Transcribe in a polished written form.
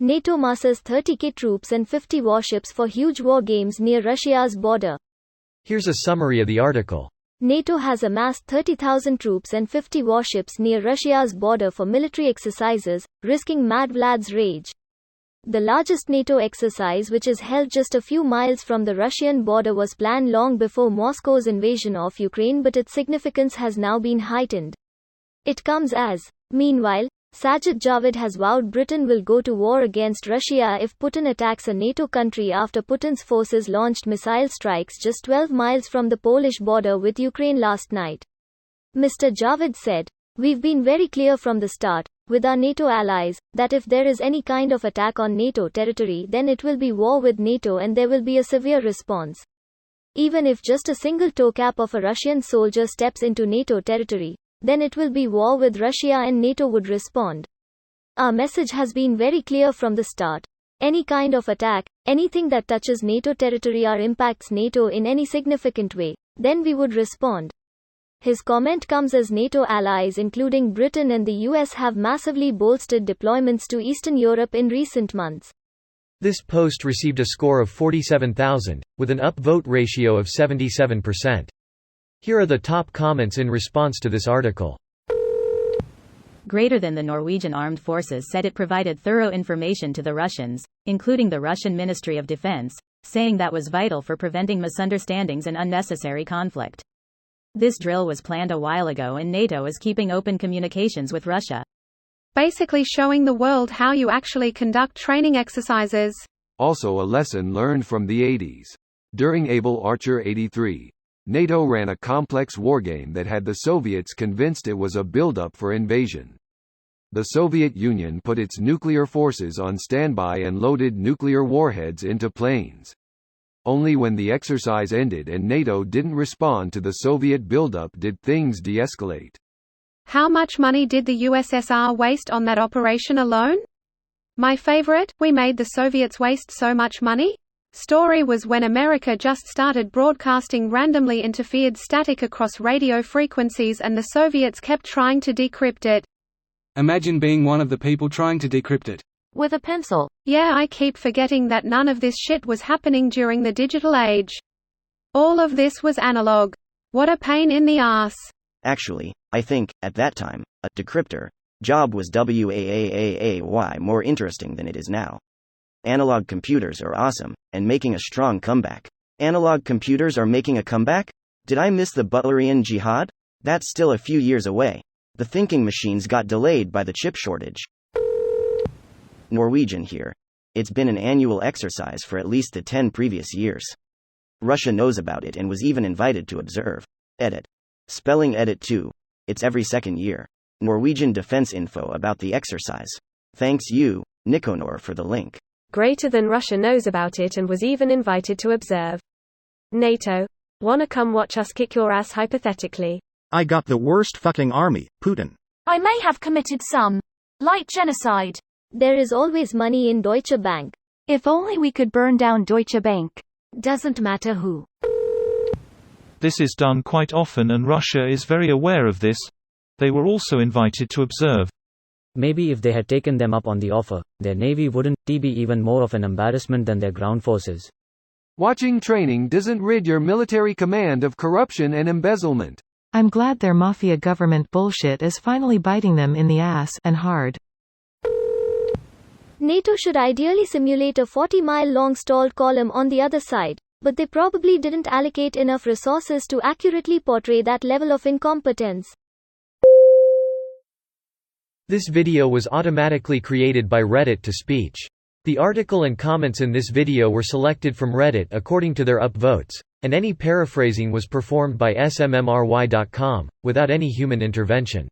NATO masses 30k troops and 50 warships for huge war games near Russia's border. Here's a summary of the article. NATO has amassed 30,000 troops and 50 warships near Russia's border for military exercises, risking Mad Vlad's rage. The largest NATO exercise, which is held just a few miles from the Russian border, was planned long before Moscow's invasion of Ukraine, but its significance has now been heightened. It comes as, meanwhile, Sajid Javid has vowed Britain will go to war against Russia if Putin attacks a NATO country after Putin's forces launched missile strikes just 12 miles from the Polish border with Ukraine last night. Mr. Javid said, "We've been very clear from the start, with our NATO allies, that if there is any kind of attack on NATO territory, then it will be war with NATO and there will be a severe response. Even if just a single toe cap of a Russian soldier steps into NATO territory, then it will be war with Russia and NATO would respond. Our message has been very clear from the start. Any kind of attack, anything that touches NATO territory or impacts NATO in any significant way, then we would respond." His comment comes as NATO allies including Britain and the US have massively bolstered deployments to Eastern Europe in recent months. This post received a score of 47,000, with an upvote ratio of 77%. Here are the top comments in response to this article. Greater than the Norwegian Armed Forces said it provided thorough information to the Russians, including the Russian Ministry of Defense, saying that was vital for preventing misunderstandings and unnecessary conflict. This drill was planned a while ago and NATO is keeping open communications with Russia. Basically showing the world how you actually conduct training exercises. Also a lesson learned from the 80s. During Able Archer 83, NATO ran a complex wargame that had the Soviets convinced it was a buildup for invasion. The Soviet Union put its nuclear forces on standby and loaded nuclear warheads into planes. Only when the exercise ended and NATO didn't respond to the Soviet buildup did things de-escalate. How much money did the USSR waste on that operation alone? My favorite, we made the Soviets waste so much money? Story was when America just started broadcasting randomly interfered static across radio frequencies and the Soviets kept trying to decrypt it. Imagine being one of the people trying to decrypt it. With a pencil. Yeah, I keep forgetting that none of this shit was happening during the digital age. All of this was analog. What a pain in the ass. Actually, I think, at that time, a decryptor job was way more interesting than it is now. Analog computers are awesome, and making a strong comeback. Analog computers are making a comeback? Did I miss the Butlerian Jihad? That's still a few years away. The thinking machines got delayed by the chip shortage. Norwegian here. It's been an annual exercise for at least the 10 previous years. Russia knows about it and was even invited to observe. Edit. Spelling edit 2. It's every second year. Norwegian Defense info about the exercise. Thanks you, Nikonor, for the link. Greater than Russia knows about it and was even invited to observe. NATO. Wanna come watch us kick your ass hypothetically? I got the worst fucking army, Putin. I may have committed some light genocide. There is always money in Deutsche Bank. If only we could burn down Deutsche Bank. Doesn't matter who. This is done quite often and Russia is very aware of this. They were also invited to observe. Maybe if they had taken them up on the offer, their navy wouldn't be even more of an embarrassment than their ground forces. Watching training doesn't rid your military command of corruption and embezzlement. I'm glad their mafia government bullshit is finally biting them in the ass, and hard. NATO should ideally simulate a 40-mile-long stalled column on the other side, but they probably didn't allocate enough resources to accurately portray that level of incompetence. This video was automatically created by Reddit to speech. The article and comments in this video were selected from Reddit according to their upvotes, and any paraphrasing was performed by smmry.com, without any human intervention.